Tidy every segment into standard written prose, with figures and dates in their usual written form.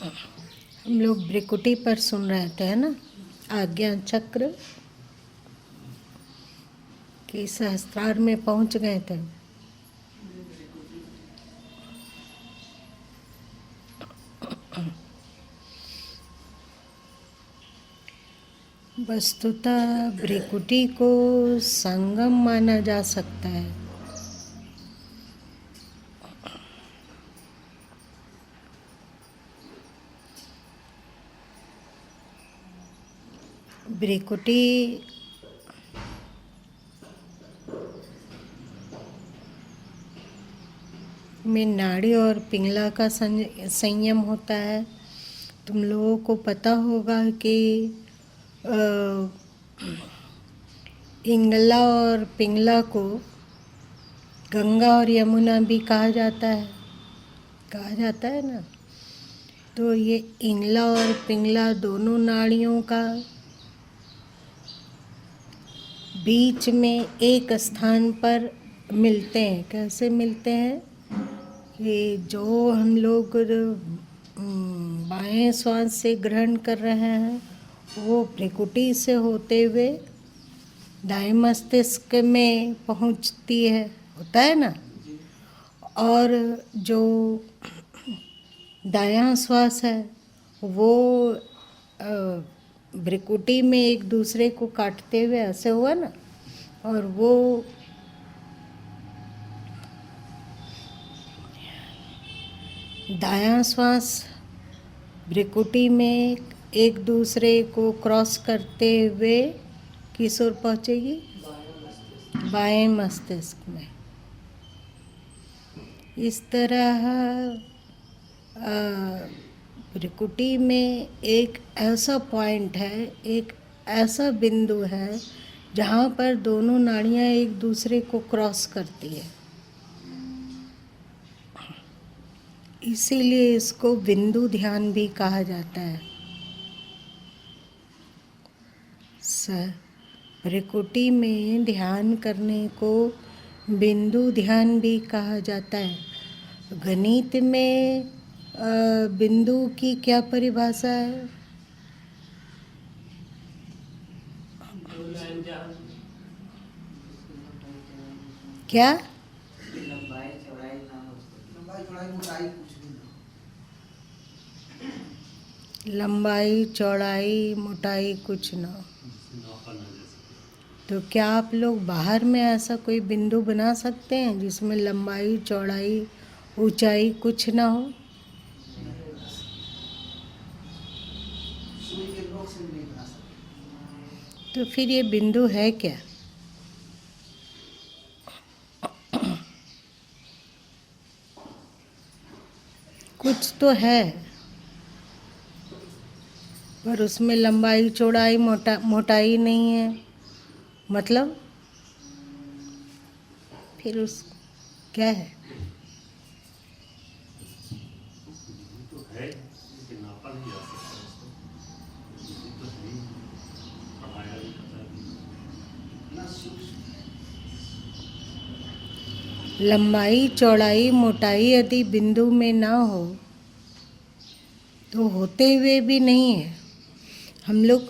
हम लोग भ्रिकुटी पर सुन रहे थे, है ना, आज्ञा चक्र की सहस्त्रार में पहुंच गए थे। वस्तुतः भ्रिकुटी को संगम माना जा सकता है। भ्रिकुटी में नाड़ी और पिंगला का संयम होता है। तुम लोगों को पता होगा कि इंगला और पिंगला को गंगा और यमुना भी कहा जाता है ना। तो ये इंगला और पिंगला दोनों नाड़ियों का बीच में एक स्थान पर मिलते हैं। कैसे मिलते हैं कि जो हम लोग बाएं श्वास से ग्रहण कर रहे हैं वो भ्रिकुटी से होते हुए दाएं मस्तिष्क में पहुंचती है, होता है ना। और जो दायां श्वास है वो भ्रिकुटी में एक दूसरे को काटते हुए ऐसे हुआ ना, और वो दायां श्वास भ्रिकुटी में एक दूसरे को क्रॉस करते हुए किस ओर पहुंचेगी? बाएं मस्तिष्क में। इस तरह भ्रिकुटी में एक ऐसा पॉइंट है, एक ऐसा बिंदु है जहाँ पर दोनों नाड़ियाँ एक दूसरे को क्रॉस करती है। इसीलिए इसको बिंदु ध्यान भी कहा जाता है। भ्रिकुटी में ध्यान करने को बिंदु ध्यान भी कहा जाता है। गणित में बिंदु की क्या परिभाषा है? क्या? लंबाई चौड़ाई मोटाई कुछ ना। तो क्या आप लोग बाहर में ऐसा कोई बिंदु बना सकते हैं जिसमें लंबाई चौड़ाई ऊंचाई कुछ ना हो? तो फिर ये बिंदु है क्या? कुछ तो है, पर उसमें लंबाई चौड़ाई मोटाई नहीं है। मतलब फिर उस क्या है? तो है लेकिन नापा नहीं जा सकता उसको। तो है ही, पढ़ाया भी पता नहीं। लंबाई चौड़ाई मोटाई यदि बिंदु में ना हो तो होते हुए भी नहीं है। हम लोग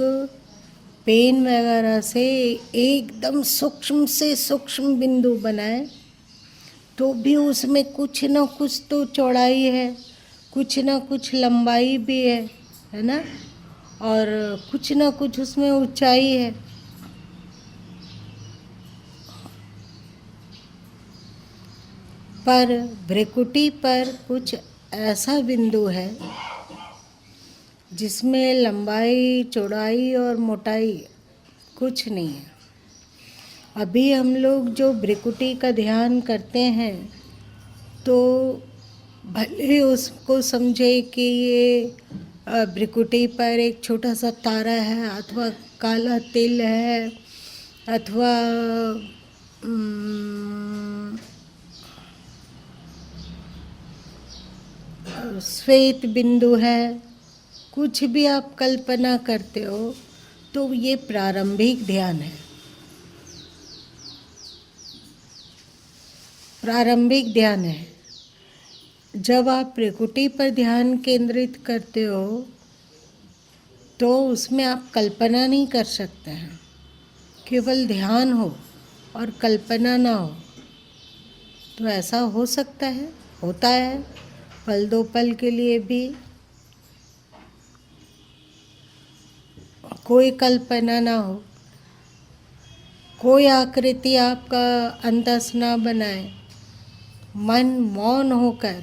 पेन वगैरह से एकदम सूक्ष्म से सूक्ष्म बिंदु बनाए तो भी उसमें कुछ न कुछ तो चौड़ाई है, कुछ न कुछ लंबाई भी है ना, और कुछ न कुछ उसमें ऊंचाई है। पर भ्रिकुटी पर कुछ ऐसा बिंदु है जिसमें लंबाई चौड़ाई और मोटाई कुछ नहीं है। अभी हम लोग जो भ्रिकुटी का ध्यान करते हैं तो भले उसको समझे कि ये भ्रिकुटी पर एक छोटा सा तारा है अथवा काला तिल है अथवा श्वेत बिंदु है, कुछ भी आप कल्पना करते हो तो ये प्रारंभिक ध्यान है। प्रारंभिक ध्यान है। जब आप प्रकृति पर ध्यान केंद्रित करते हो तो उसमें आप कल्पना नहीं कर सकते हैं। केवल ध्यान हो और कल्पना ना हो। तो ऐसा हो सकता है, होता है, पल दो पल के लिए भी कोई कल्पना ना हो, कोई आकृति आपका अंतस ना बनाए, मन मौन होकर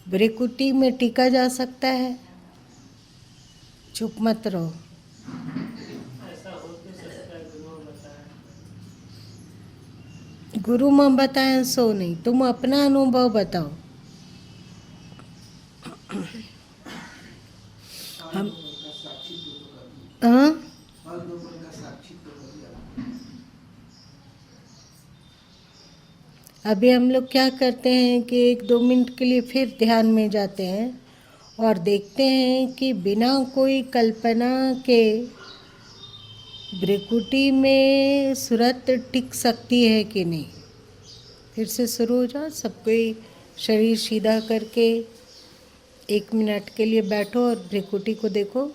भ्रिकुटी में टिका जा सकता है। चुप मत रहो। गुरु माँ बताएं सो नहीं, तुम अपना अनुभव बताओ। हम हाँ, अभी हम लोग क्या करते हैं कि 1-2 मिनट के लिए फिर ध्यान में जाते हैं और देखते हैं कि बिना कोई कल्पना के भ्रिकुटी में सूरत टिक सकती है कि नहीं। फिर से शुरू हो जाओ। सब कोई शरीर सीधा करके 1 मिनट के लिए बैठो और भ्रिकुटी को देखो।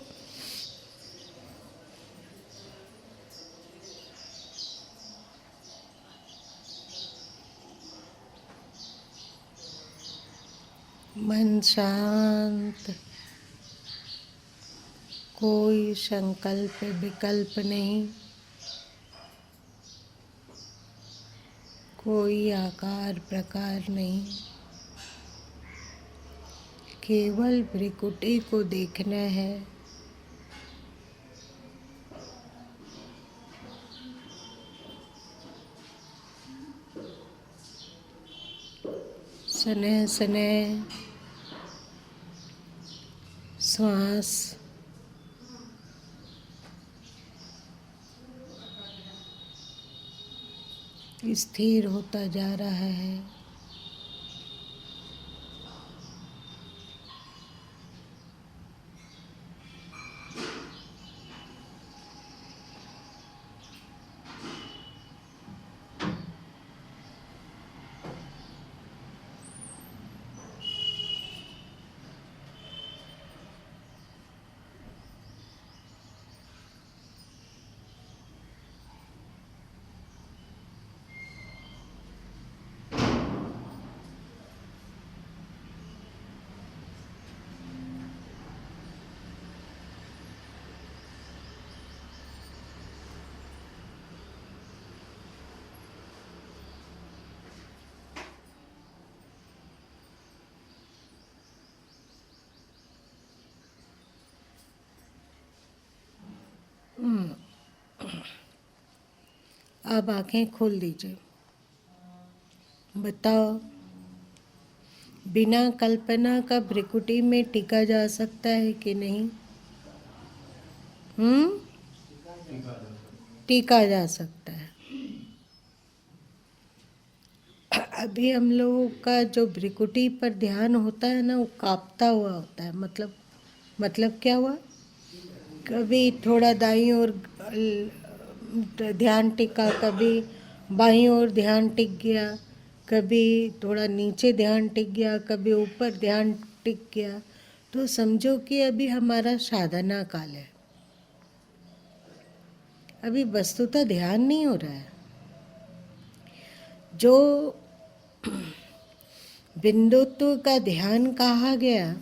मन शांत, कोई संकल्प विकल्प नहीं, कोई आकार प्रकार नहीं, केवल भ्रिकुटी को देखना है। स्नेह स्नेह श्वास स्थिर होता जा रहा है। अब आंखें खोल दीजिए। बताओ, बिना कल्पना का भ्रिकुटी में टिका जा सकता है कि नहीं? टिका जा सकता है। अभी हम लोगों का जो भ्रिकुटी पर ध्यान होता है ना, वो कांपता हुआ होता है। मतलब क्या हुआ? कभी थोड़ा दाईं ओर ध्यान टिका, कभी बाईं ओर ध्यान टिक गया, कभी थोड़ा नीचे ध्यान टिक गया, कभी ऊपर ध्यान टिक गया। तो समझो कि अभी हमारा साधना काल है। अभी वस्तुतः ध्यान नहीं हो रहा है। जो बिंदुत्व का ध्यान कहा गया,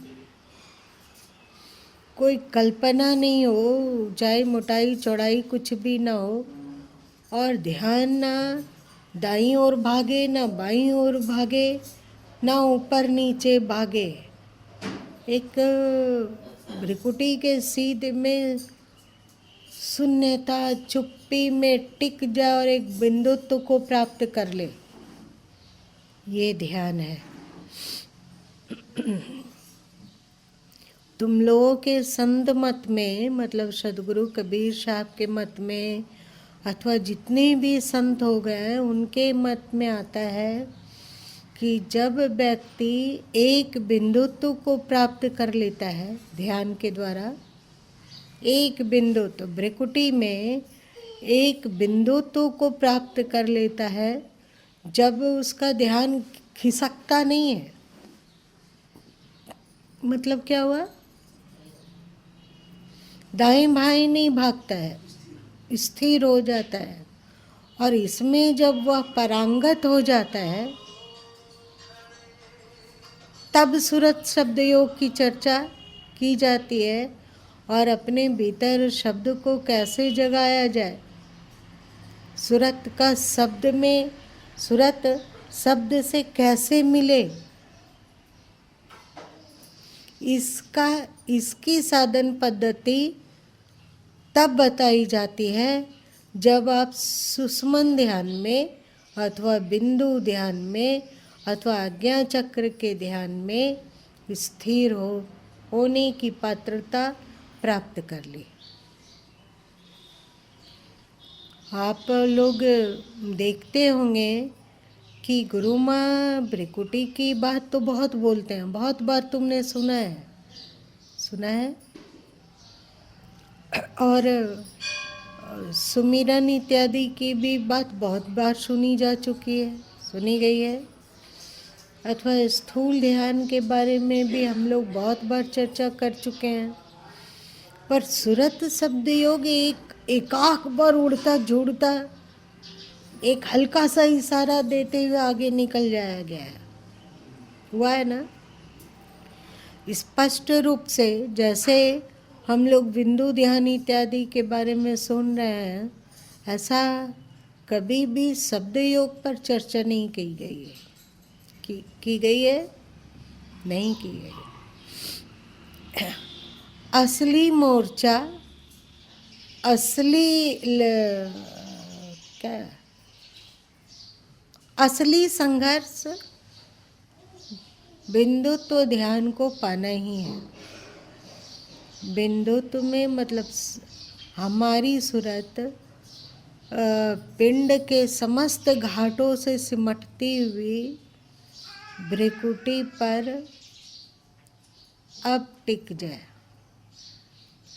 कोई कल्पना नहीं हो, चाहे मोटाई चौड़ाई कुछ भी ना हो, और ध्यान ना दाईं ओर भागे ना बाईं ओर भागे, ना ऊपर नीचे भागे। एक भ्रिकुटी के सीध में शून्यता, चुप्पी में टिक जाए और एक बिंदुत्व को प्राप्त कर ले, ये ध्यान है। तुम लोगों के संत मत में, मतलब सदगुरु कबीर साहब के मत में, अथवा जितने भी संत हो गए उनके मत में आता है कि जब व्यक्ति एक बिंदुत्व को प्राप्त कर लेता है ध्यान के द्वारा, एक बिंदुत्व भ्रिकुटी में एक बिंदुत्व को प्राप्त कर लेता है, जब उसका ध्यान खिसकता नहीं है, मतलब क्या हुआ, दाएं बाएं नहीं भागता है, स्थिर हो जाता है। और इसमें जब वह पारंगत हो जाता है, तब सुरत शब्द योग की चर्चा की जाती है और अपने भीतर शब्द को कैसे जगाया जाए, सुरत का शब्द में, सुरत शब्द से कैसे मिले, इसकी साधन पद्धति तब बताई जाती है जब आप सुषुम्न ध्यान में अथवा बिंदु ध्यान में अथवा आज्ञा चक्र के ध्यान में स्थिर होने की पात्रता प्राप्त कर ली। आप लोग देखते होंगे कि गुरु माँ भृकुटी की बात तो बहुत बोलते हैं, बहुत बार तुमने सुना है। और सुमिरन इत्यादि की भी बात बहुत बार सुनी गई है। अथवा स्थूल ध्यान के बारे में भी हम लोग बहुत बार चर्चा कर चुके हैं। पर सुरत शब्द योग एकाक बार उड़ता जुड़ता एक हल्का सा इशारा देते हुए आगे निकल जाया गया है, हुआ है ना। स्पष्ट रूप से जैसे हम लोग बिंदु ध्यान इत्यादि के बारे में सुन रहे हैं, ऐसा कभी भी शब्द योग पर चर्चा नहीं की गई है। की गई है? नहीं की गई। असली मोर्चा, असली संघर्ष बिंदुत्व ध्यान को पाना ही है। बिंदुत्व में मतलब हमारी सूरत पिंड के समस्त घाटों से सिमटती हुई भृकुटी पर अब टिक जाए।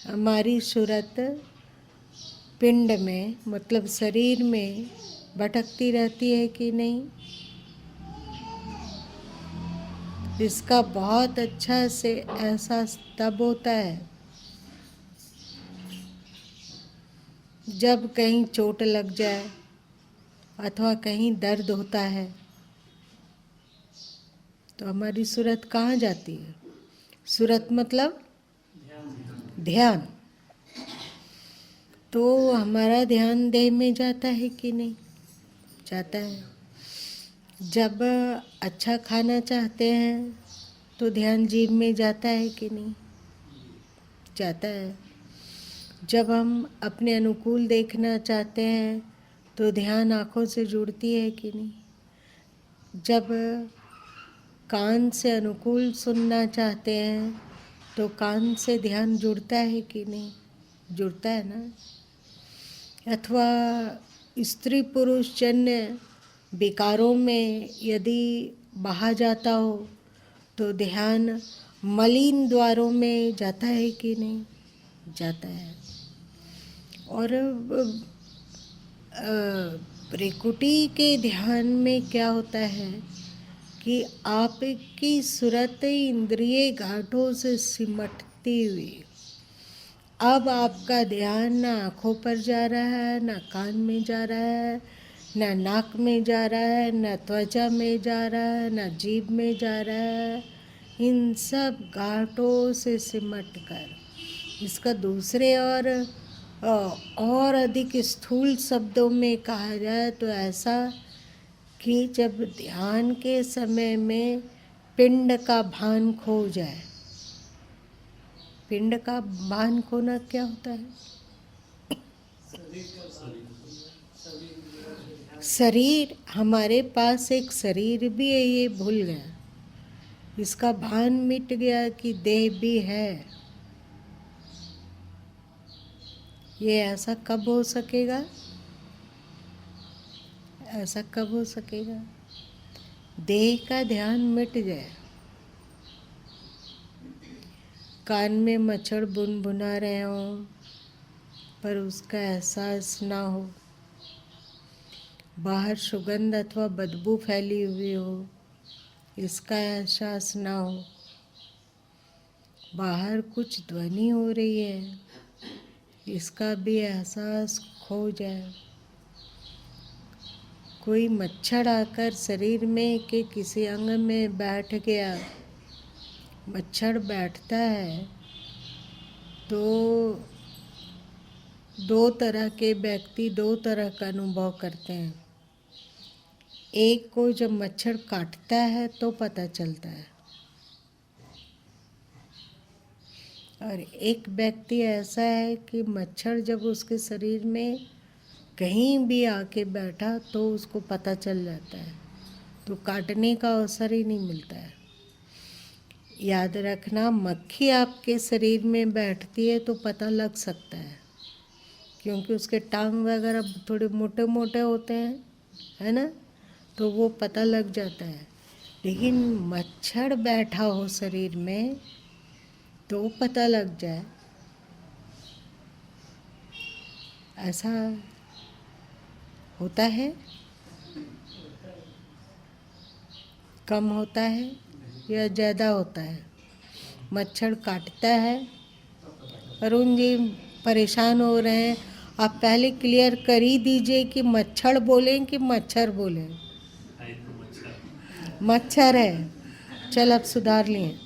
हमारी सूरत पिंड में मतलब शरीर में भटकती रहती है कि नहीं, इसका बहुत अच्छा से एहसास तब होता है जब कहीं चोट लग जाए अथवा कहीं दर्द होता है तो हमारी सूरत कहाँ जाती है। सूरत मतलब ध्यान। तो हमारा ध्यान देह में जाता है कि नहीं, जाता है। जब अच्छा खाना चाहते हैं तो ध्यान जीभ में जाता है कि नहीं, जाता है। जब हम अपने अनुकूल देखना चाहते हैं तो ध्यान आँखों से जुड़ती है कि नहीं। जब कान से अनुकूल सुनना चाहते हैं तो कान से ध्यान जुड़ता है कि नहीं, जुड़ता है ना। अथवा स्त्री पुरुष जन्य विकारों में यदि बहा जाता हो तो ध्यान मलिन द्वारों में जाता है कि नहीं, जाता है। और भृकुटी के ध्यान में क्या होता है कि आपकी सूरत इंद्रिय घाटों से सिमटती हुई, अब आपका ध्यान ना आँखों पर जा रहा है, ना कान में जा रहा है, ना नाक में जा रहा है, ना त्वचा में जा रहा है, ना जीभ में जा रहा है। इन सब घाटों से सिमट कर इसका दूसरे और अधिक स्थूल शब्दों में कहा जाए तो ऐसा कि जब ध्यान के समय में पिंड का भान खो जाए। पिंड का भान खोना क्या होता है? शरीर, हमारे पास एक शरीर भी है, ये भूल गया, इसका भान मिट गया कि देह भी है। ये ऐसा कब हो सकेगा? ऐसा कब हो सकेगा? देह का ध्यान मिट जाए। कान में मच्छर बुनबुना रहे हों पर उसका एहसास ना हो, बाहर सुगंध अथवा बदबू फैली हुई हो, इसका एहसास ना हो। बाहर कुछ ध्वनि हो रही है, इसका भी एहसास खो जाए। कोई मच्छर आकर शरीर में के किसी अंग में बैठ गया, मच्छर बैठता है तो दो तरह के व्यक्ति दो तरह का अनुभव करते हैं। एक को जब मच्छर काटता है तो पता चलता है, और एक व्यक्ति ऐसा है कि मच्छर जब उसके शरीर में कहीं भी आके बैठा तो उसको पता चल जाता है, तो काटने का अवसर ही नहीं मिलता है। याद रखना, मक्खी आपके शरीर में बैठती है तो पता लग सकता है, क्योंकि उसके टांग वगैरह थोड़े मोटे मोटे होते हैं, है ना, तो वो पता लग जाता है। लेकिन मच्छर बैठा हो शरीर में तो पता लग जाए, ऐसा होता है? कम होता है या ज़्यादा होता है? मच्छर काटता है? अरुण जी परेशान हो रहे हैं, आप पहले क्लियर कर ही दीजिए कि मच्छर बोलें कि मच्छर बोलें। मच्छर है, चल अब सुधार लिए।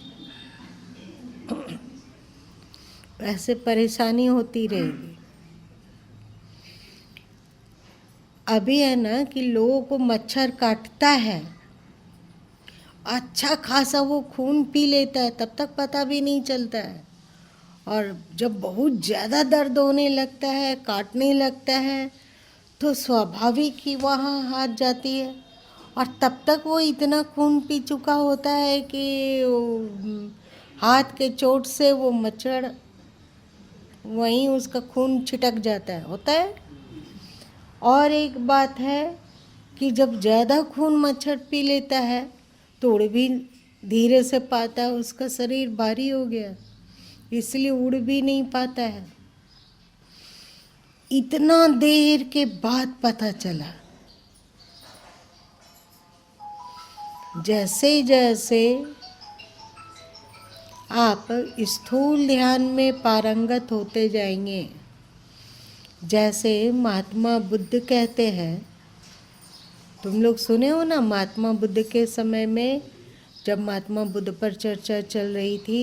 ऐसे परेशानी होती रहेगी। अभी है ना कि लोगों को मच्छर काटता है, अच्छा खासा वो खून पी लेता है, तब तक पता भी नहीं चलता है, और जब बहुत ज़्यादा दर्द होने लगता है, काटने लगता है, तो स्वाभाविक ही वहाँ हाथ जाती है, और तब तक वो इतना खून पी चुका होता है कि हाथ के चोट से वो मच्छर वहीं उसका खून छिटक जाता है, होता है। और एक बात है कि जब ज़्यादा खून मच्छर पी लेता है तो उड़ भी धीरे से पाता है, उसका शरीर भारी हो गया इसलिए उड़ भी नहीं पाता है। इतना देर के बाद पता चला। जैसे जैसे आप स्थूल ध्यान में पारंगत होते जाएंगे, जैसे महात्मा बुद्ध कहते हैं, तुम लोग सुने हो ना, महात्मा बुद्ध के समय में जब महात्मा बुद्ध पर चर्चा चल रही थी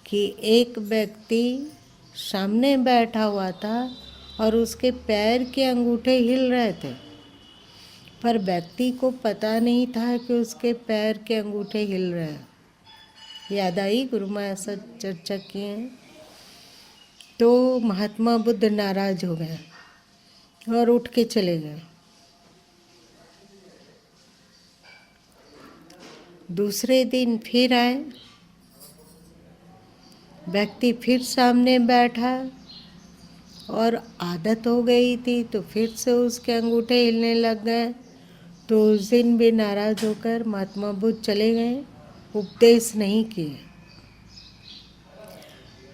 कि एक व्यक्ति सामने बैठा हुआ था और उसके पैर के अंगूठे हिल रहे थे, पर व्यक्ति को पता नहीं था कि उसके पैर के अंगूठे हिल रहे हैं। याद आई? गुरु माँ ऐसा चर्चा किए हैं। तो महात्मा बुद्ध नाराज हो गए और उठ के चले गए। दूसरे दिन फिर आए, व्यक्ति फिर सामने बैठा और आदत हो गई थी तो फिर से उसके अंगूठे हिलने लग गए। तो उस दिन भी नाराज होकर महात्मा बुद्ध चले गए, उपदेश नहीं किए।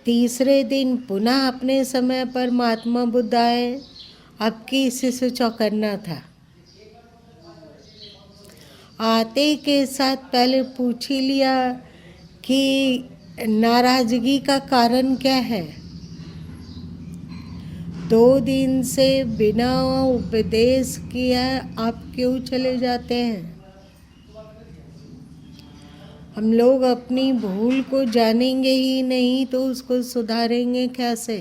तीसरे दिन पुनः अपने समय पर महात्मा बुद्ध आए। अब की इसी से चौकन्ना था। आते के साथ पहले पूछ ही लिया कि नाराजगी का कारण क्या है। 2 दिन से बिना उपदेश किया आप क्यों चले जाते हैं? हम लोग अपनी भूल को जानेंगे ही नहीं तो उसको सुधारेंगे कैसे?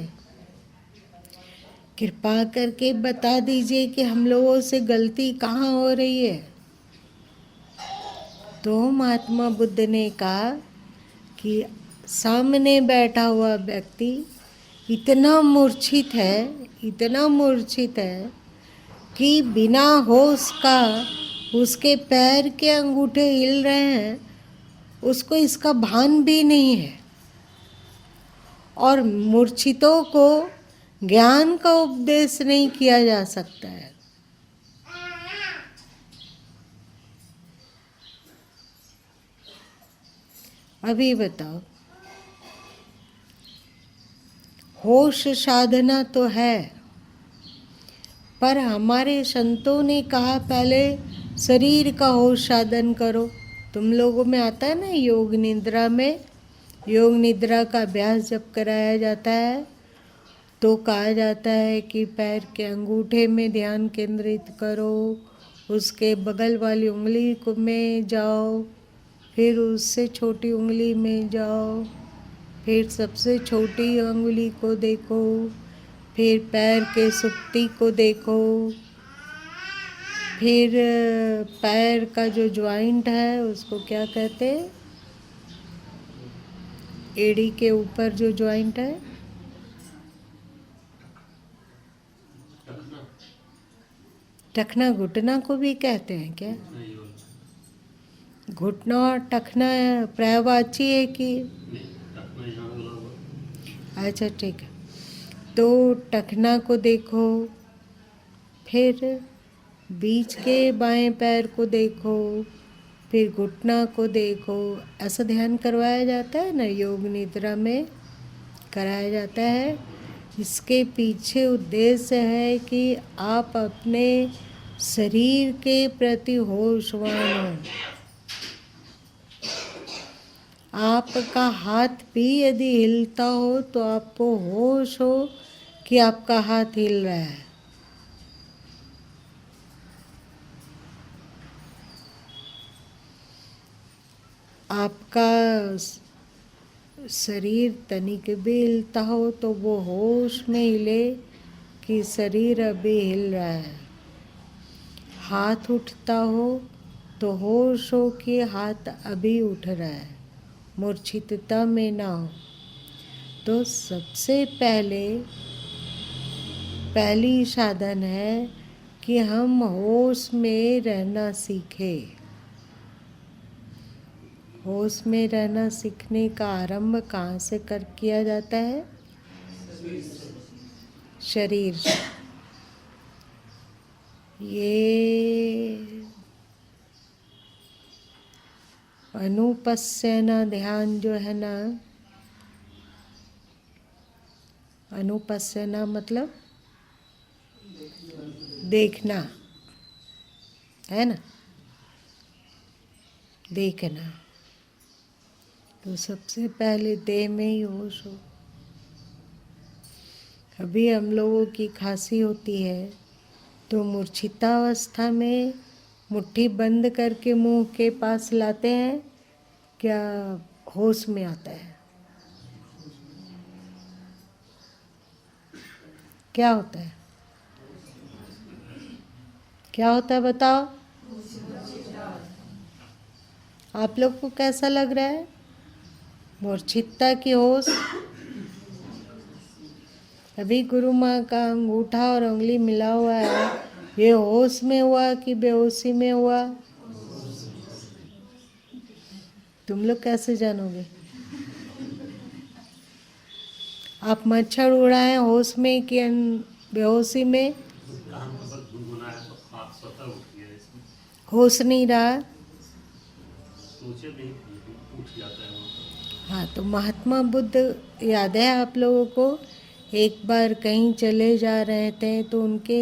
कृपा करके बता दीजिए कि हम लोगों से गलती कहाँ हो रही है। तो महात्मा बुद्ध ने कहा कि सामने बैठा हुआ व्यक्ति इतना मूर्छित है कि बिना होश का उसके पैर के अंगूठे हिल रहे हैं, उसको इसका भान भी नहीं है। और मूर्छितों को ज्ञान का उपदेश नहीं किया जा सकता है। अभी बताओ, होश साधना तो है, पर हमारे संतों ने कहा पहले शरीर का होश साधन करो। तुम लोगों में आता है ना, योग निद्रा में, योग निद्रा का अभ्यास जब कराया जाता है तो कहा जाता है कि पैर के अंगूठे में ध्यान केंद्रित करो, उसके बगल वाली उंगली को में जाओ, फिर उससे छोटी उंगली में जाओ, फिर सबसे छोटी उंगली को देखो, फिर पैर के सुप्ती को देखो, फिर पैर का जो ज्वाइंट है उसको क्या कहते हैं, एड़ी के ऊपर जो ज्वाइंट है, टखना घुटना को भी कहते हैं क्या? घुटना और टखना पर्यायवाची है कि? अच्छा ठीक है, तो टखना को देखो, फिर बीच के बाएं पैर को देखो, फिर घुटना को देखो। ऐसा ध्यान करवाया जाता है ना, योग निद्रा में कराया जाता है। इसके पीछे उद्देश्य है कि आप अपने शरीर के प्रति होशवान हो। आपका हाथ भी यदि हिलता हो तो आपको होश हो कि आपका हाथ हिल रहा है। आपका शरीर तनिक भी हिलता हो तो वो होश में हिले कि शरीर अभी हिल रहा है। हाथ उठता हो तो होश हो कि हाथ अभी उठ रहा है, मूर्छितता में ना हो। तो सबसे पहली साधन है कि हम होश में रहना सीखें। होश में रहना सीखने का आरंभ कहाँ से किया जाता है? शरीर से। ये अनुपस्यना ध्यान जो है ना, अनुपस्यना मतलब देखना है ना, देखना। तो सबसे पहले देह में ही होश हो। अभी हम लोगों की खांसी होती है तो मूर्छितावस्था में मुट्ठी बंद करके मुंह के पास लाते हैं, क्या होश में आता है? क्या होता है? क्या होता है बताओ? आप लोग को कैसा लग रहा है? मूर्छितता की होश? अभी गुरु माँ का अंगूठा और उंगली मिला हुआ है, ये होश में हुआ कि बेहोशी में हुआ? तुम लोग कैसे जानोगे? आप मच्छर उड़ाएं होश में कि बेहोशी में? होश नहीं रहा। हाँ, तो महात्मा बुद्ध याद है आप लोगों को? एक बार कहीं चले जा रहे थे तो उनके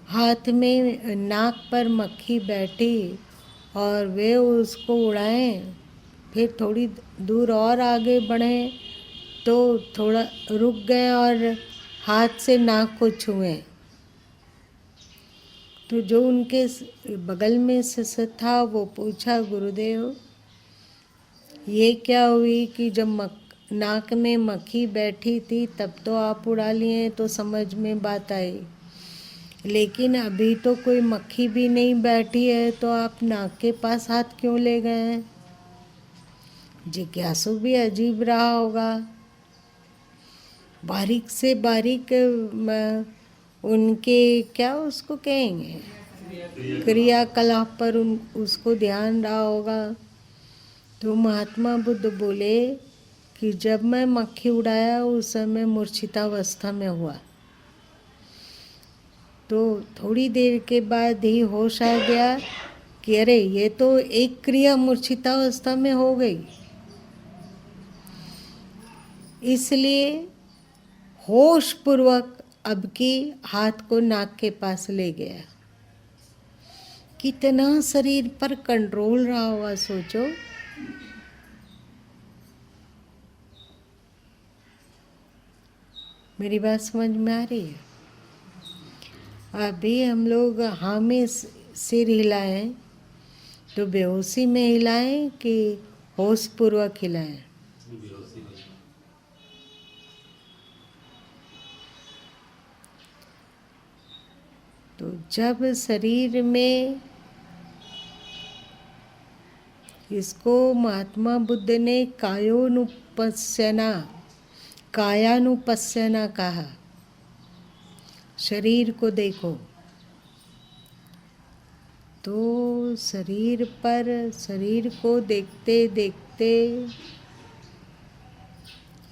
हाथ में नाक पर मक्खी बैठी और वे उसको उड़ाएं, फिर थोड़ी दूर और आगे बढ़े तो थोड़ा रुक गए और हाथ से नाक को छुए। तो जो उनके बगल में शिष्य था वो पूछा, गुरुदेव ये क्या हुई कि जब नाक में मक्खी बैठी थी तब तो आप उड़ा लिए तो समझ में बात आई, लेकिन अभी तो कोई मक्खी भी नहीं बैठी है तो आप नाक के पास हाथ क्यों ले गए हैं? जिज्ञासु भी अजीब रहा होगा। बारीक से बारीक उनके क्या उसको कहेंगे क्रियाकलाप पर उसको ध्यान रहा होगा। तो महात्मा बुद्ध बोले कि जब मैं मक्खी उड़ाया उस समय मूर्छितावस्था में हुआ, तो थोड़ी देर के बाद ही होश आ गया कि अरे ये तो एक क्रिया मूर्छितावस्था में हो गई। इसलिए होश पूर्वक अब की हाथ को नाक के पास ले गया। कितना शरीर पर कंट्रोल रहा होगा सोचो। मेरी बात समझ में आ रही है? अभी हम लोग हाँ में सिर हिलाएं तो बेहोशी में हिलाएं कि होश पूर्वक हिलाएं? तो जब शरीर में, इसको महात्मा बुद्ध ने कायानुपस्यना कहा। शरीर को देखो, तो शरीर को देखते देखते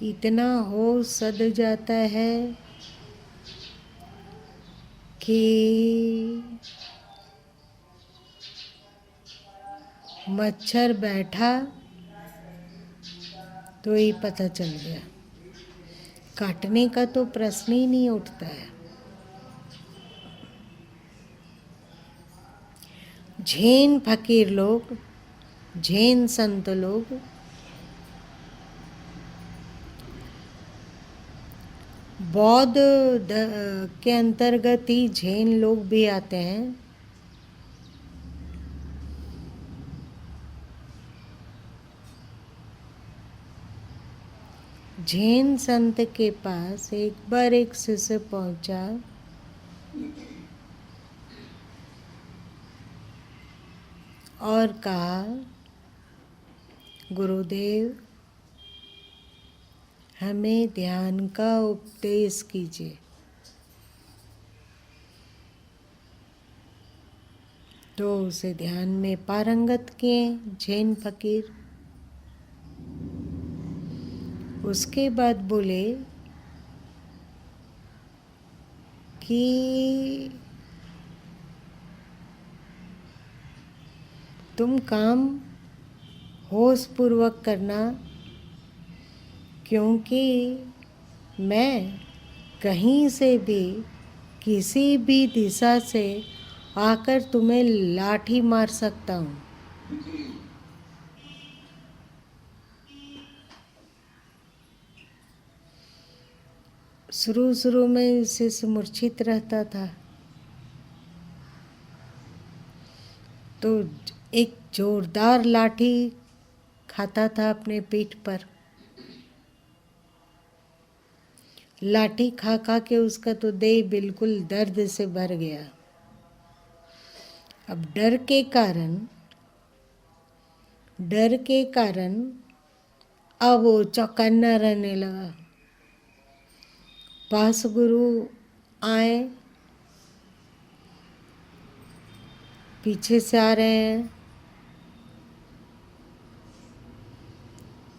इतना होश सध जाता है कि मच्छर बैठा तो ही पता चल गया, काटने का तो प्रश्न ही नहीं उठता है। जैन फकीर लोग, जैन संत लोग बौद्ध के अंतर्गत ही जैन लोग भी आते हैं। जैन संत के पास एक बार एक शिष्य पहुंचा और कहा, गुरुदेव हमें ध्यान का उपदेश कीजिए। तो उसे ध्यान में पारंगत किए जैन फकीर। उसके बाद बोले कि तुम काम होश पूर्वक करना, क्योंकि मैं कहीं से भी किसी भी दिशा से आकर तुम्हें लाठी मार सकता हूँ। शुरू में शिष्य मूर्छित रहता था, तो एक जोरदार लाठी खाता था अपने पीठ पर। लाठी खा खा के उसका तो देह बिल्कुल दर्द से भर गया। अब डर के कारण अब वो चौकन्ना रहने लगा। पास गुरु आए, पीछे से आ रहे हैं,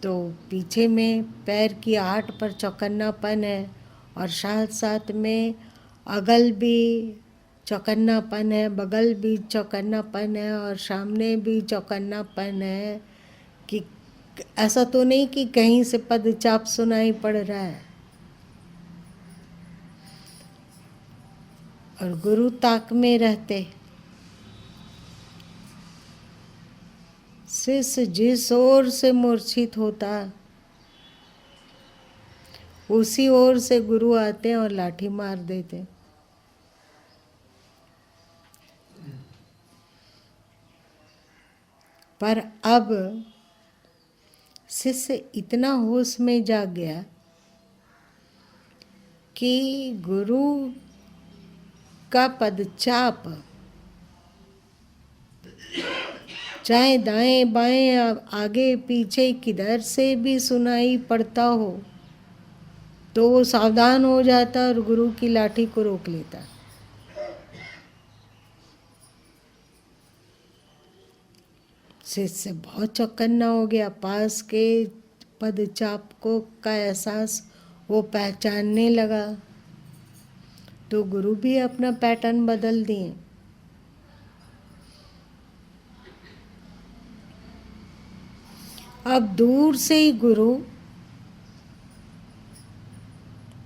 तो पीछे में पैर की आहट पर चौकन्नापन है और साथ साथ में अगल भी चौकन्नापन है, बगल भी चौकन्नापन है और सामने भी चौकन्नापन है। कि ऐसा तो नहीं कि कहीं से पदचाप सुनाई पड़ रहा है। और गुरु ताक में रहते। शिष्य जिस ओर से मूर्छित होता उसी ओर से गुरु आते और लाठी मार देते। पर अब शिष्य इतना होश में जाग गया कि गुरु का पदचाप चाहे दाएं बाएं आगे पीछे किधर से भी सुनाई पड़ता हो तो वो सावधान हो जाता और गुरु की लाठी को रोक लेता। शिष्य बहुत चौकन्ना हो गया। पास के पदचाप को का एहसास वो पहचानने लगा, तो गुरु भी अपना पैटर्न बदल दिए। अब दूर से ही गुरु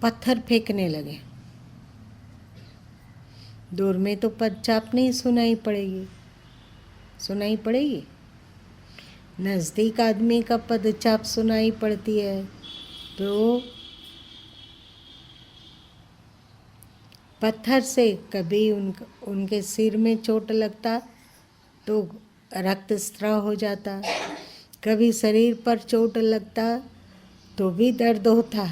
पत्थर फेंकने लगे। दूर में तो पदचाप नहीं सुनाई पड़ेगी, सुनाई पड़ेगी। नज़दीक आदमी का पदचाप सुनाई पड़ती है तो पत्थर से कभी उनके सिर में चोट लगता तो रक्तस्राव हो जाता, कभी शरीर पर चोट लगता तो भी दर्द होता,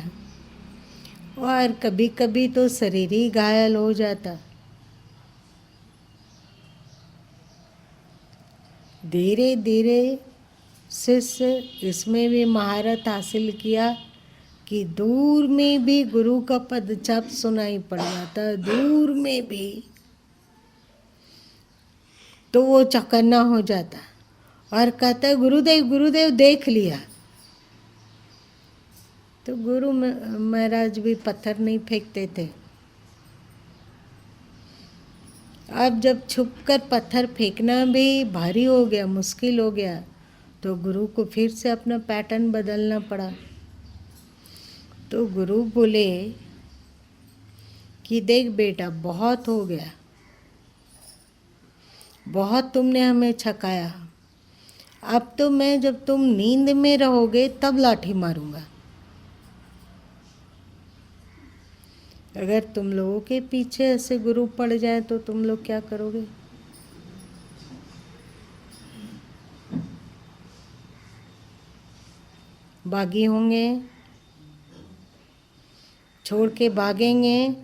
और कभी कभी तो शरीर ही घायल हो जाता। धीरे धीरे शिष्य इसमें भी महारत हासिल किया कि दूर में भी गुरु का पदचाप सुनाई पड़ जाता, दूर में भी, तो वो चौकन्ना हो जाता और कहता गुरुदेव गुरुदेव देख लिया। तो गुरु महाराज भी पत्थर नहीं फेंकते थे। अब जब छुपकर पत्थर फेंकना भी भारी हो गया, मुश्किल हो गया, तो गुरु को फिर से अपना पैटर्न बदलना पड़ा। तो गुरु बोले कि देख बेटा, बहुत हो गया, बहुत तुमने हमें छकाया, अब तो मैं जब तुम नींद में रहोगे तब लाठी मारूंगा। अगर तुम लोगों के पीछे ऐसे गुरु पड़ जाए तो तुम लोग क्या करोगे? बागी होंगे, छोड़ के भागेंगे।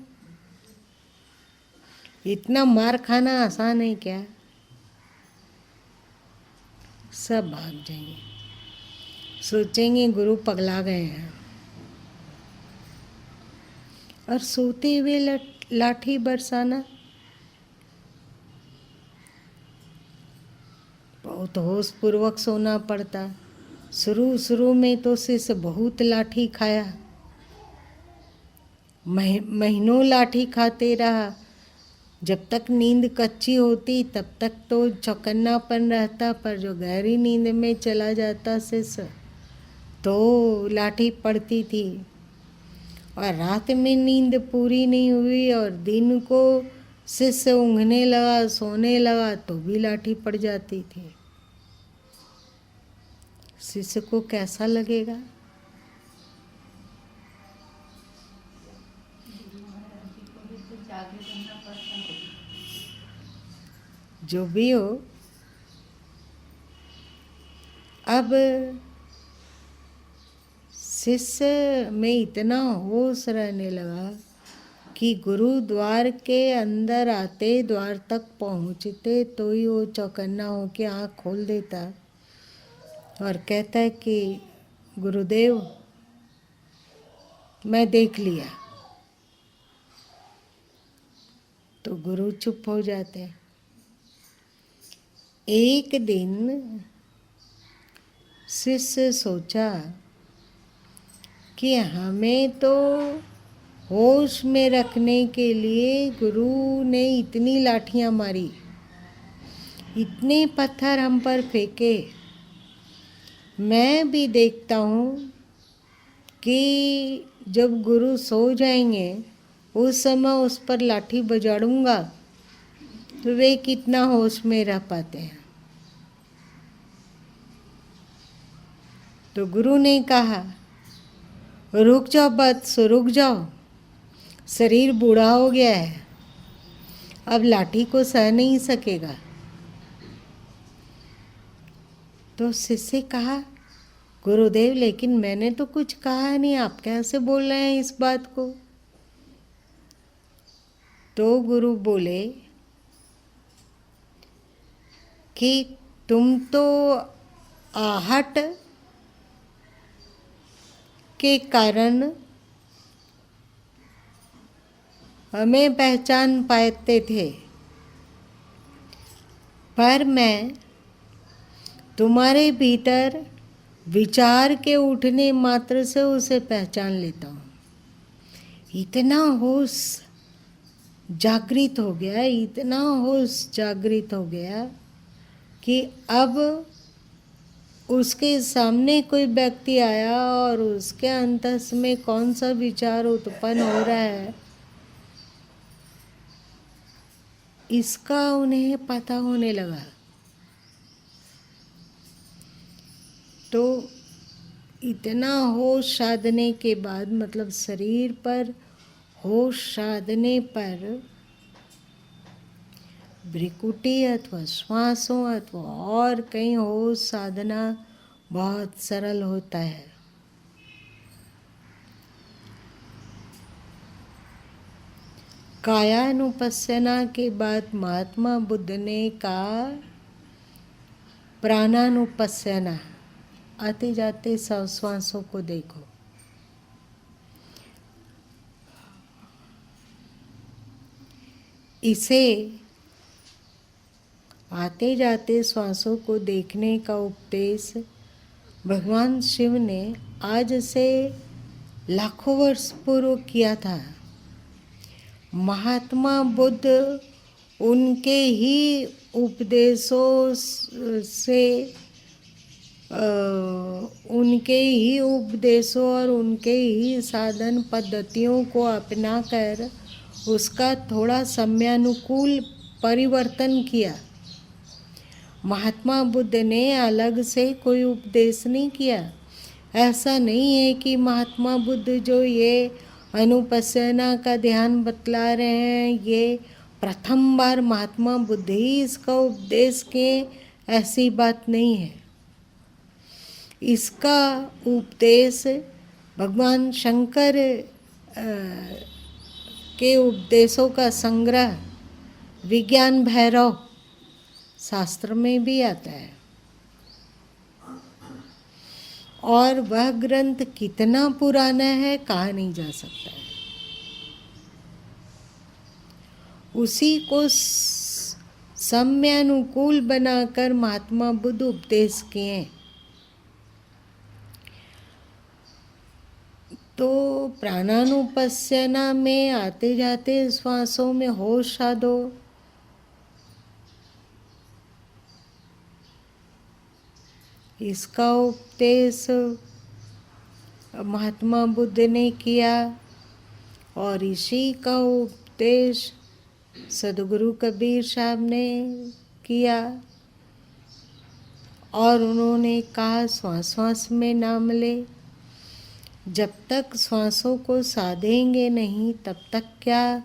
इतना मार खाना आसान है क्या? सब भाग जाएंगे, सोचेंगे गुरु पगला गए हैं, और सोते हुए लाठी बरसाना। बहुत होश पूर्वक सोना पड़ता। शुरू में तो शिष्य बहुत लाठी खाया, महीनों लाठी खाते रहा। जब तक नींद कच्ची होती तब तक तो चौकन्नापन रहता, पर जो गहरी नींद में चला जाता शिष्य तो लाठी पड़ती थी। और रात में नींद पूरी नहीं हुई और दिन को शिष्य ऊँघने लगा, सोने लगा, तो भी लाठी पड़ जाती थी। शिष्य को कैसा लगेगा? जो भी हो, अब शिष्य में इतना होश रहने लगा कि गुरुद्वार के अंदर आते, द्वार तक पहुँचते तो ही वो चौकन्ना होके आँख खोल देता और कहता है कि गुरुदेव मैं देख लिया। तो गुरु चुप हो जाते। एक दिन शिष्य सोचा कि हमें तो होश में रखने के लिए गुरु ने इतनी लाठियाँ मारी, इतने पत्थर हम पर फेंके, मैं भी देखता हूँ कि जब गुरु सो जाएंगे उस समय उस पर लाठी बजाड़ूंगा तो वे कितना होश में रह पाते हैं। तो गुरु ने कहा रुक जाओ बत्स, रुक जाओ, शरीर बूढ़ा हो गया है, अब लाठी को सह नहीं सकेगा। तो शिष्य कहा गुरुदेव लेकिन मैंने तो कुछ कहा नहीं, आप कैसे बोल रहे हैं इस बात को? तो गुरु बोले कि तुम तो आहट के कारण हमें पहचान पाते थे, पर मैं तुम्हारे भीतर विचार के उठने मात्र से उसे पहचान लेता हूँ। इतना होश जागृत हो गया, इतना होश जागृत हो गया कि अब उसके सामने कोई व्यक्ति आया और उसके अंतस में कौन सा विचार उत्पन्न हो रहा है इसका उन्हें पता होने लगा। तो इतना होश साधने के बाद, मतलब शरीर पर होश साधने पर भ्रिकुटी अथवा श्वासों अथवा और कहीं होश साधना बहुत सरल होता है। कायानुपस्सना के बाद महात्मा बुद्ध ने कहा प्राणानुपस्सना, आते जाते सब श्वासों को देखो। इसे आते जाते श्वासों को देखने का उपदेश भगवान शिव ने आज से लाखों वर्ष पूर्व किया था। महात्मा बुद्ध उनके ही उपदेशों से उनके ही उपदेशों और उनके ही साधन पद्धतियों को अपनाकर उसका थोड़ा समयानुकूल परिवर्तन किया। महात्मा बुद्ध ने अलग से कोई उपदेश नहीं किया। ऐसा नहीं है कि महात्मा बुद्ध जो ये अनुपस्सना का ध्यान बतला रहे हैं, ये प्रथम बार महात्मा बुद्ध ही इसका उपदेश किए, ऐसी बात नहीं है। इसका उपदेश भगवान शंकर के उपदेशों का संग्रह विज्ञान भैरव शास्त्र में भी आता है। और वह ग्रंथ कितना पुराना है कहा नहीं जा सकता है। उसी को समयानुकूल बनाकर महात्मा बुद्ध उपदेश किए। तो प्राणानुपस्सना में आते जाते श्वासों में होश साधो। इसका उपदेश महात्मा बुद्ध ने किया और इसी का उपदेश सद्गुरु कबीर साहब ने किया। और उन्होंने कहा श्वास श्वास में नाम ले। जब तक श्वासों को साधेंगे नहीं तब तक क्या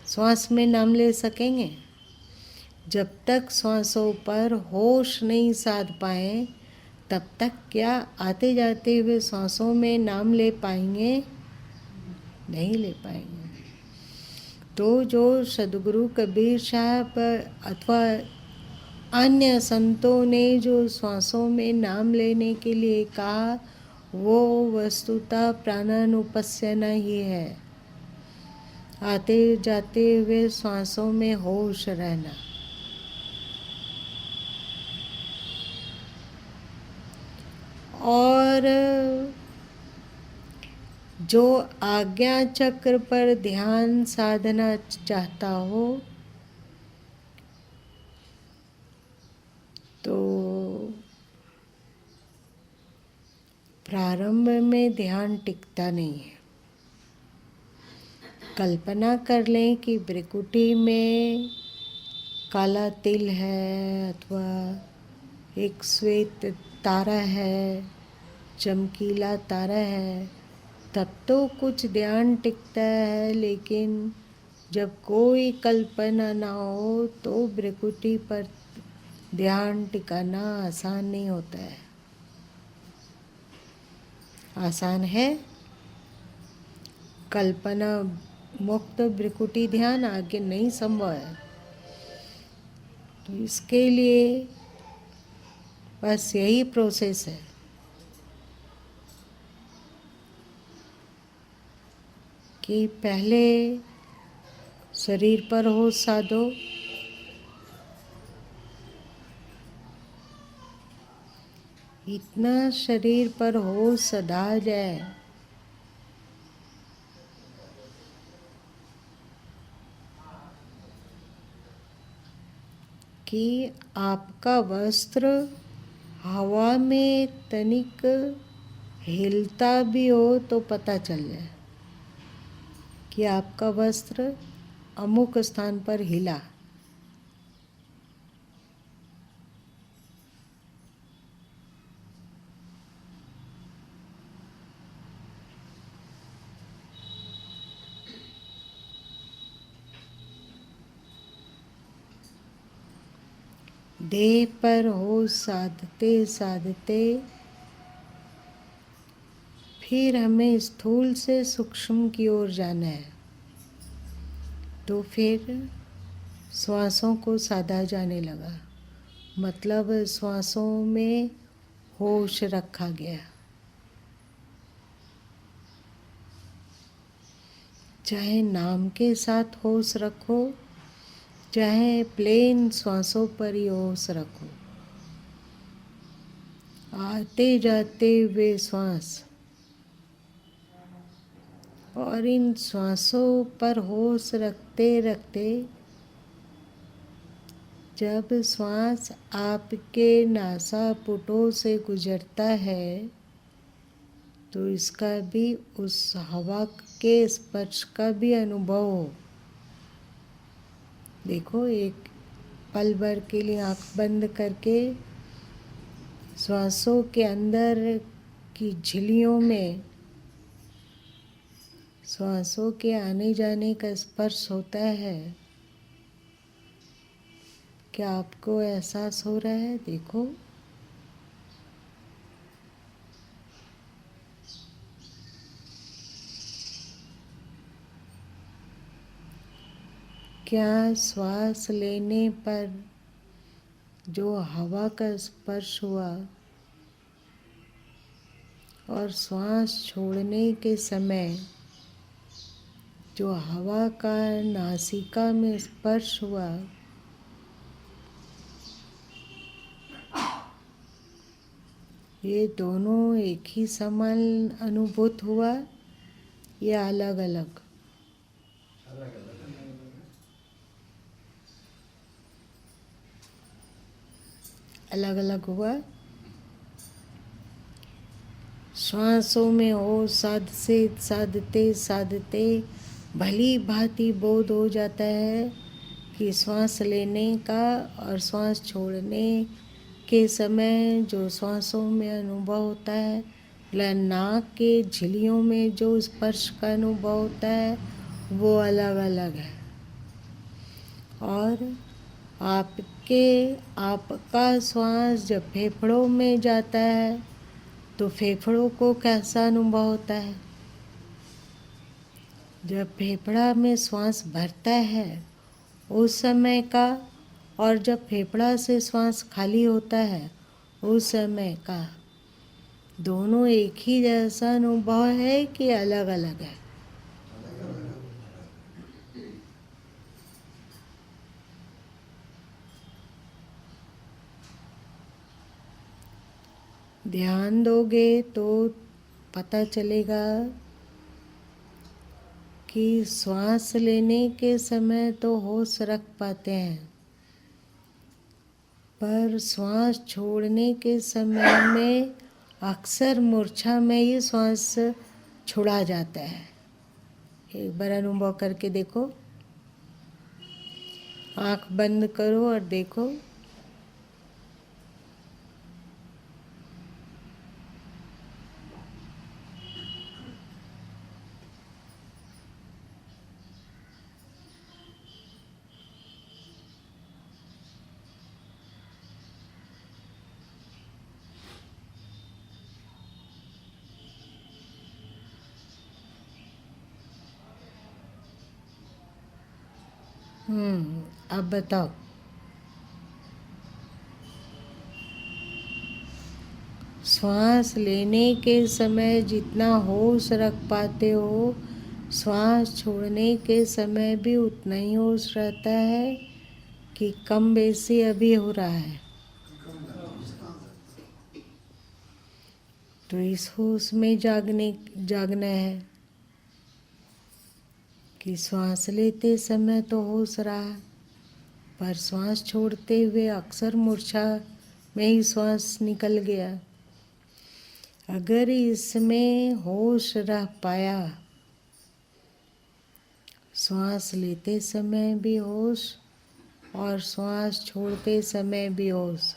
श्वास में नाम ले सकेंगे? जब तक श्वासों पर होश नहीं साध पाए तब तक क्या आते जाते हुए श्वासों में नाम ले पाएंगे? नहीं ले पाएंगे। तो जो सद्गुरु कबीर साहब अथवा अन्य संतों ने जो श्वासों में नाम लेने के लिए कहा, वो वस्तुतः प्राणानुपस्सना ही है। आते जाते हुए श्वासों में होश रहना। और जो आज्ञा चक्र पर ध्यान साधना चाहता हो तो प्रारंभ में ध्यान टिकता नहीं है। कल्पना कर लें कि भ्रिकुटी में काला तिल है अथवा एक श्वेत तारा है, चमकीला तारा है, तब तो कुछ ध्यान टिकता है। लेकिन जब कोई कल्पना ना हो तो भ्रिकुटी पर ध्यान टिकाना आसान नहीं होता है। आसान है कल्पना मुक्त भ्रिकुटी ध्यान, आगे नहीं संभव है। तो इसके लिए बस यही प्रोसेस है कि पहले शरीर पर होश साधो, इतना शरीर पर होश सधा जाए कि आपका वस्त्र हवा में तनिक हिलता भी हो तो पता चल जाए कि आपका वस्त्र अमुक स्थान पर हिला। देह पर होश साधते साधते फिर हमें स्थूल से सूक्ष्म की ओर जाना है। तो फिर श्वासों को साधा जाने लगा, मतलब श्वासों में होश रखा गया। चाहे नाम के साथ होश रखो, चाहे प्लेन श्वासों पर ही होश रखो। आते जाते हुए श्वास और इन श्वासों पर होश रखते रखते जब श्वास आपके नासापुटों से गुजरता है तो इसका भी उस हवा के स्पर्श का भी अनुभव हो। देखो, एक पल भर के लिए आँख बंद करके श्वासों के अंदर की झिल्लियों में श्वासों के आने जाने का स्पर्श होता है। क्या आपको एहसास हो रहा है? देखो, क्या श्वास लेने पर जो हवा का स्पर्श हुआ और श्वास छोड़ने के समय जो हवा का नासिका में स्पर्श हुआ, ये दोनों एक ही समान अनुभूत हुआ या अलग अलग? अलग अलग हुआ। श्वासों में होश साधते साधते भली भांति बोध हो जाता है कि श्वास लेने का और श्वास छोड़ने के समय जो श्वासों में अनुभव होता है, नाक के झिल्लियों में जो स्पर्श का अनुभव होता है, वो अलग अलग है। और आपका श्वास जब फेफड़ों में जाता है तो फेफड़ों को कैसा अनुभव होता है? जब फेफड़ा में श्वास भरता है उस समय का, और जब फेफड़ा से श्वास खाली होता है उस समय का, दोनों एक ही जैसा अनुभव है कि अलग अलग है? ध्यान दोगे तो पता चलेगा कि श्वास लेने के समय तो होश रख पाते हैं, पर श्वास छोड़ने के समय में अक्सर मूर्छा में ही श्वास छोड़ा जाता है। एक बार अनुभव करके देखो, आँख बंद करो और देखो। अब बताओ, श्वास लेने के समय जितना होश रख पाते हो, श्वास छोड़ने के समय भी उतना ही होश रहता है कि कम बेसी अभी हो रहा है? तो इस होश में जागना है कि श्वास लेते समय तो होश रहा, पर श्वास छोड़ते हुए अक्सर मूर्छा में ही श्वास निकल गया। अगर इसमें होश रह पाया श्वास लेते समय भी होश और श्वास छोड़ते समय भी होश।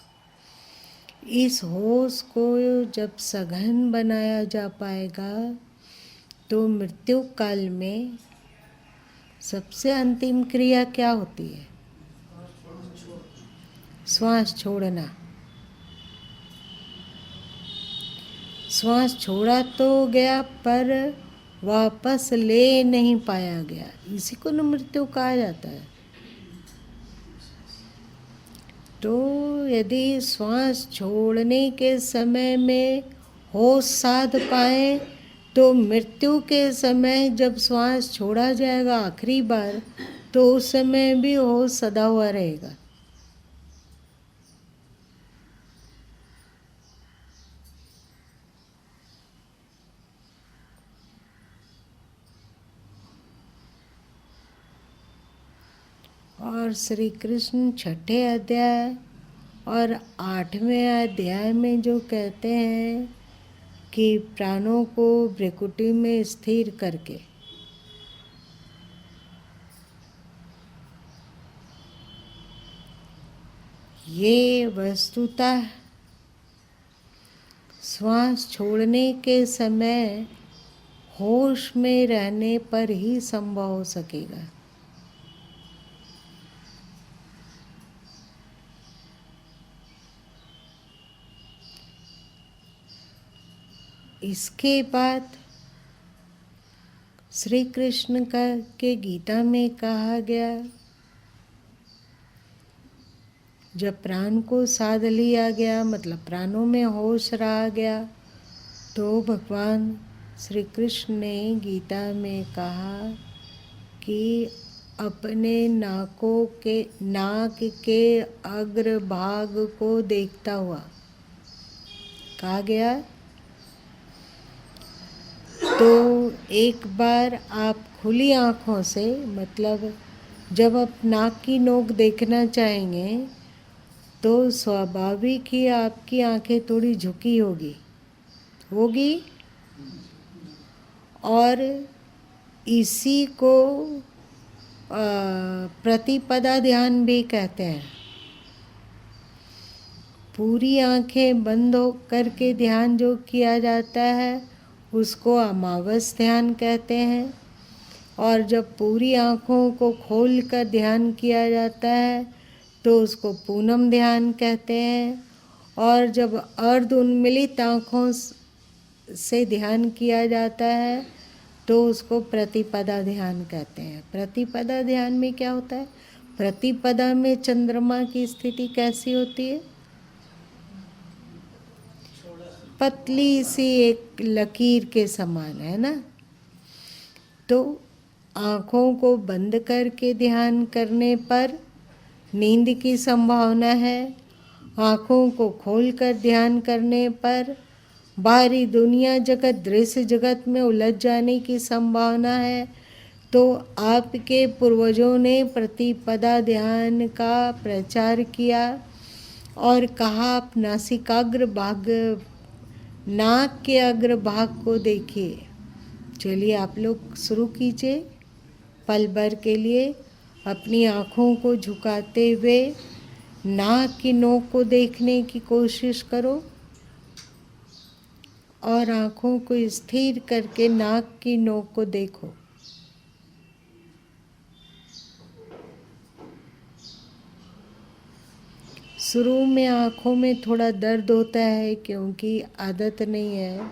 इस होश को जब सघन बनाया जा पाएगा तो मृत्यु काल में सबसे अंतिम क्रिया क्या होती है? श्वास छोड़ना। श्वास छोड़ा तो गया पर वापस ले नहीं पाया गया, इसी को न मृत्यु कहा जाता है। तो यदि श्वास छोड़ने के समय में होश साध पाए तो मृत्यु के समय जब श्वास छोड़ा जाएगा आखिरी बार तो उस समय भी होश सदा हुआ रहेगा। और श्री कृष्ण छठे अध्याय और 8वें अध्याय में जो कहते हैं कि प्राणों को भ्रिकुटी में स्थिर करके ये वस्तुतः श्वास छोड़ने के समय होश में रहने पर ही संभव हो सकेगा। इसके बाद श्री कृष्ण के गीता में कहा गया, जब प्राण को साध लिया गया मतलब प्राणों में होश रहा गया तो भगवान श्री कृष्ण ने गीता में कहा कि अपने नाक के अग्रभाग को देखता हुआ कहा गया। तो एक बार आप खुली आँखों से मतलब जब आप नाक की नोक देखना चाहेंगे तो स्वाभाविक ही आपकी आँखें थोड़ी झुकी होगी और इसी को प्रतिपदा ध्यान भी कहते हैं। पूरी आँखें बंद हो करके ध्यान जो किया जाता है उसको अमावस ध्यान कहते हैं, और जब पूरी आँखों को खोल कर ध्यान किया जाता है तो उसको पूनम ध्यान कहते हैं, और जब अर्ध उन्मिलित आँखों से ध्यान किया जाता है तो उसको प्रतिपदा ध्यान कहते हैं। प्रतिपदा ध्यान में क्या होता है? प्रतिपदा में चंद्रमा की स्थिति कैसी होती है? पतली सी एक लकीर के समान, है ना। तो आँखों को बंद करके ध्यान करने पर नींद की संभावना है, आँखों को खोलकर ध्यान करने पर बाहरी दुनिया जगत दृश्य जगत में उलझ जाने की संभावना है। तो आपके पूर्वजों ने प्रतिपदा ध्यान का प्रचार किया और कहा आप नासिकाग्र भाग नाक के अग्रभाग को देखिए। चलिए आप लोग शुरू कीजिए। पल भर के लिए अपनी आँखों को झुकाते हुए नाक की नोक को देखने की कोशिश करो और आँखों को स्थिर करके नाक की नोक को देखो। शुरू में आँखों में थोड़ा दर्द होता है क्योंकि आदत नहीं है।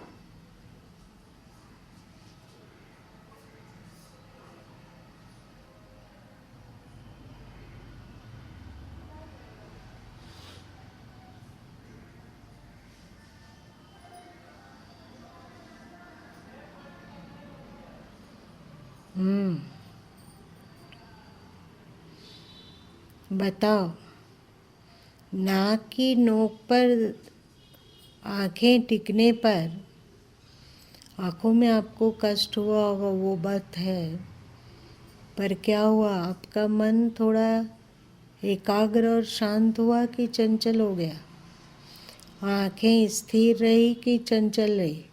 बताओ, नाक की नोक पर आँखें टिकने पर आँखों में आपको कष्ट हुआ होगा, वो बात है, पर क्या हुआ? आपका मन थोड़ा एकाग्र और शांत हुआ कि चंचल हो गया? आँखें स्थिर रही कि चंचल रही?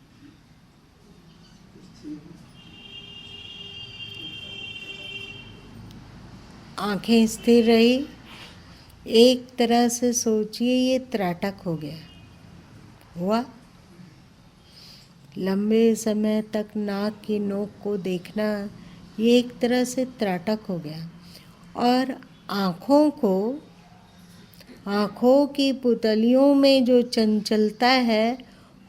आंखें स्थिर रही। एक तरह से सोचिए ये त्राटक हो गया, हुआ। लंबे समय तक नाक की नोक को देखना ये एक तरह से त्राटक हो गया। और आँखों की पुतलियों में जो चंचलता है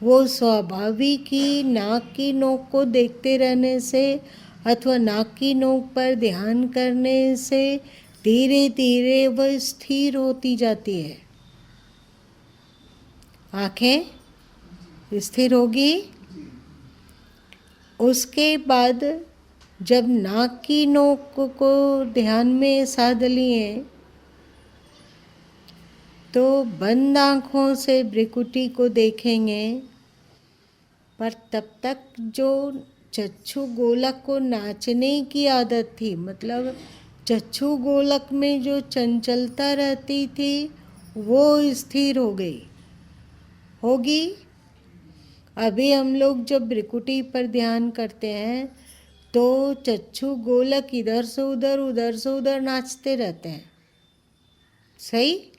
वो स्वाभाविक ही नाक की नोक को देखते रहने से अथवा नाक की नोक पर ध्यान करने से धीरे धीरे वह स्थिर होती जाती है। आँखें स्थिर होगी। उसके बाद जब नाक की नोक को ध्यान में साध लिए तो बंद आँखों से भ्रिकुटी को देखेंगे, पर तब तक जो चक्षु गोलक को नाचने की आदत थी, मतलब चक्षु गोलक में जो चंचलता रहती थी वो स्थिर होगी। अभी हम लोग जब भ्रिकुटी पर ध्यान करते हैं तो चक्षु गोलक इधर से उधर नाचते रहते हैं, सही।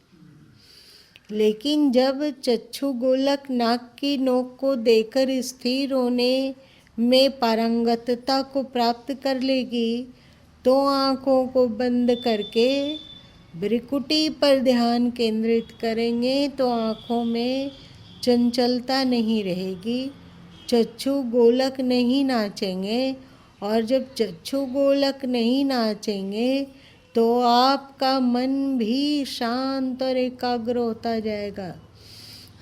लेकिन जब चक्षु गोलक नाक की नोक को देकर स्थिर होने में पारंगतता को प्राप्त कर लेगी तो आँखों को बंद करके भ्रिकुटी पर ध्यान केंद्रित करेंगे तो आँखों में चंचलता नहीं रहेगी, चक्षु गोलक नहीं नाचेंगे। और जब चक्षु गोलक नहीं नाचेंगे तो आपका मन भी शांत और एकाग्र होता जाएगा,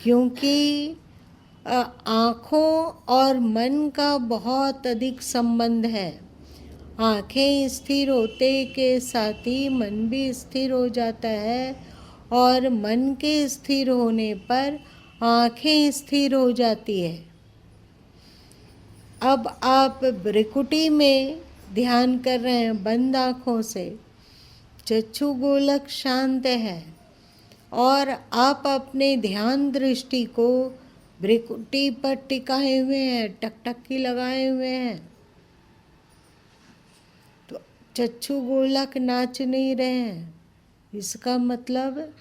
क्योंकि आँखों और मन का बहुत अधिक संबंध है। आँखें स्थिर होते के साथ ही मन भी स्थिर हो जाता है और मन के स्थिर होने पर आँखें स्थिर हो जाती है। अब आप भ्रिकुटी में ध्यान कर रहे हैं बंद आँखों से, चक्षु गोलक शांत है और आप अपने ध्यान दृष्टि को भ्रिकुटी पर टिकाए हुए हैं, टकटकी लगाए हुए हैं, तो चक्षु गोलक नाच नहीं रहे हैं। इसका मतलब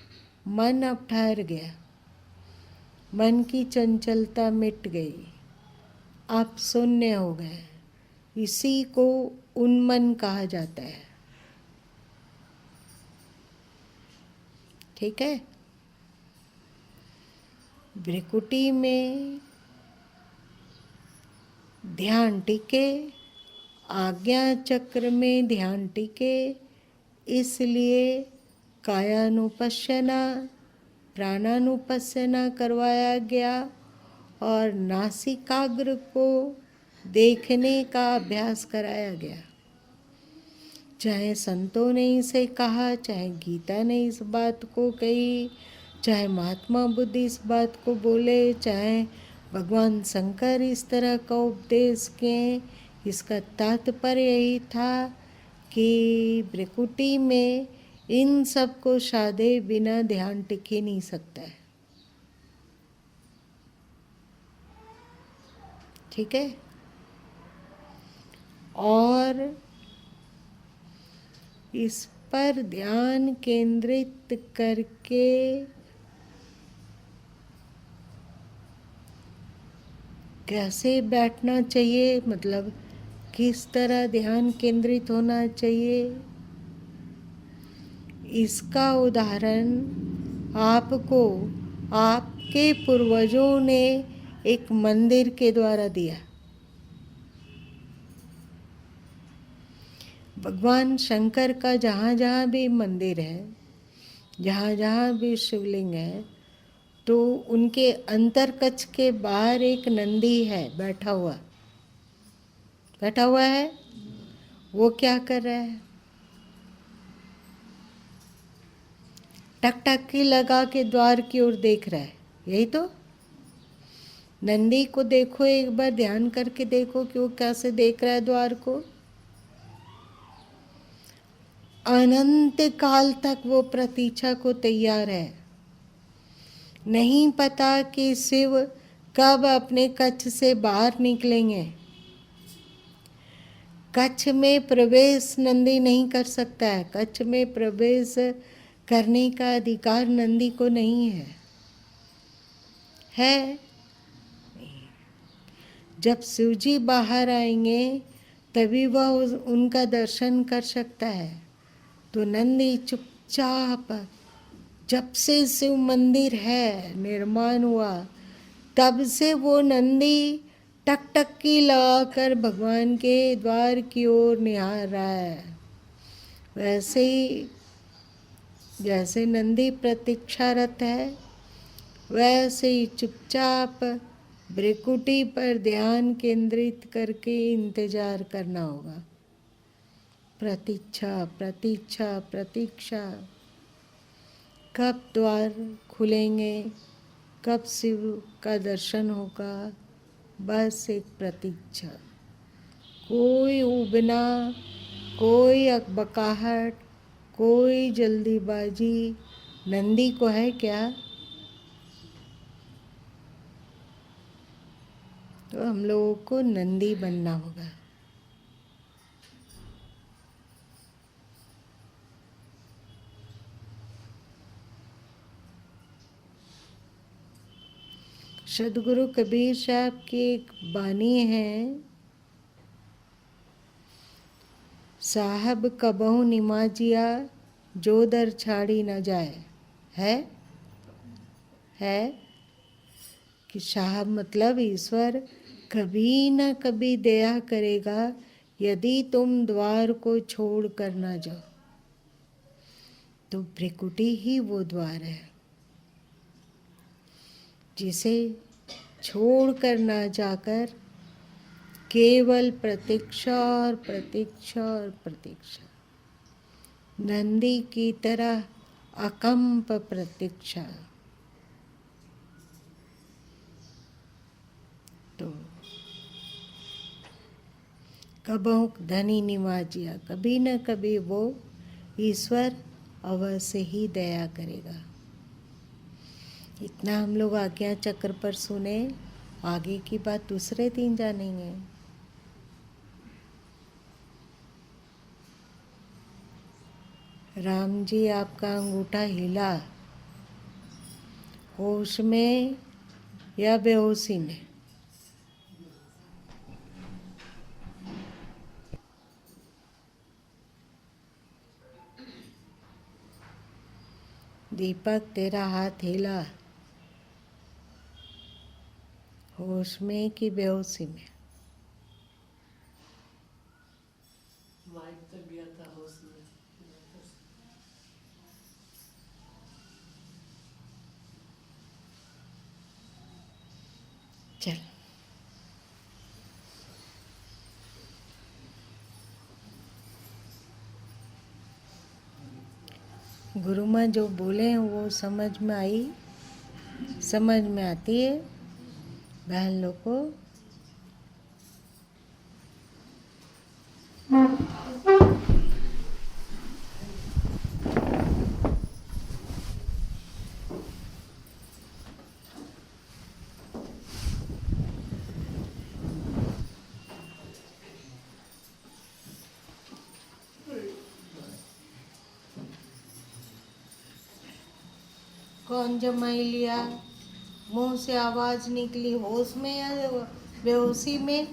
मन अब ठहर गया, मन की चंचलता मिट गई, आप शून्य हो गए। इसी को उन्मन कहा जाता है, ठीक है। भ्रिकुटी में ध्यान टिके, आज्ञा चक्र में ध्यान टिके, इसलिए कायानुपश्यना प्राणानुपश्यना करवाया गया और नासिकाग्र को देखने का अभ्यास कराया गया। चाहे संतों ने इसे कहा, चाहे गीता ने इस बात को कही, चाहे महात्मा बुद्ध इस बात को बोले, चाहे भगवान शंकर इस तरह का उपदेश किए, इसका तात्पर्य यही था कि भ्रिकुटी में इन सब को साधे बिना ध्यान टिक ही नहीं सकता है, ठीक है। और इस पर ध्यान केंद्रित करके कैसे बैठना चाहिए, मतलब किस तरह ध्यान केंद्रित होना चाहिए, इसका उदाहरण आपको आपके पूर्वजों ने एक मंदिर के द्वारा दिया। भगवान शंकर का जहाँ जहाँ भी मंदिर है, जहाँ जहाँ भी शिवलिंग है, तो उनके अंतरकक्ष के बाहर एक नंदी है बैठा हुआ है। वो क्या कर रहा है? टकटकी लगा के द्वार की ओर देख रहा है, यही तो। नंदी को देखो, एक बार ध्यान करके देखो कि वो कैसे देख रहा है द्वार को। अनंत काल तक वो प्रतीक्षा को तैयार है। नहीं पता कि शिव कब अपने कक्ष से बाहर निकलेंगे। कच्छ में प्रवेश नंदी नहीं कर सकता है। कच्छ में प्रवेश करने का अधिकार नंदी को नहीं है। जब शिवजी बाहर आएंगे तभी वह उनका दर्शन कर सकता है। तो नंदी चुपचाप, जब से शिव मंदिर है निर्माण हुआ तब से वो नंदी टकटकी लगाकर भगवान के द्वार की ओर निहार रहा है। वैसे ही जैसे नंदी प्रतीक्षारत है, वैसे ही चुपचाप भ्रिकुटी पर ध्यान केंद्रित करके इंतजार करना होगा। प्रतीक्षा प्रतीक्षा प्रतीक्षा, कब द्वार खुलेंगे, कब शिव का दर्शन होगा, बस एक प्रतीक्षा। कोई उबना, कोई अकबकाहट, कोई जल्दीबाजी नंदी को है क्या? तो हम लोगों को नंदी बनना होगा। सदगुरु कबीर साहब की एक बानी है, साहब कबहू निमाजिया जो दर छाड़ी न जाए। है कि साहब मतलब ईश्वर कभी न कभी दया करेगा यदि तुम द्वार को छोड़ कर ना जाओ। तो भ्रिकुटी ही वो द्वार है जिसे छोड़ कर ना जाकर केवल प्रतीक्षा और प्रतीक्षा और प्रतीक्षा, नंदी की तरह अकंप प्रतीक्षा। तो कबहू धनी निवाजिया, कभी न कभी वो ईश्वर अवश्य ही दया करेगा। इतना हम लोग आज्ञा चक्र पर सुने, आगे की बात दूसरे दिन जानेंगे। राम जी आपका अंगूठा हिला, होश में या बेहोशी में? दीपक तेरा हाथ हिला, होश में कि बेहोशी में? माइक तक गया था होश में। चल, गुरु माँ जो बोले हैं वो समझ में आई, समझ में आती है बहन लोग को। कौन जमाई लिया, मुंह से आवाज निकली, होश में या बेहोशी में?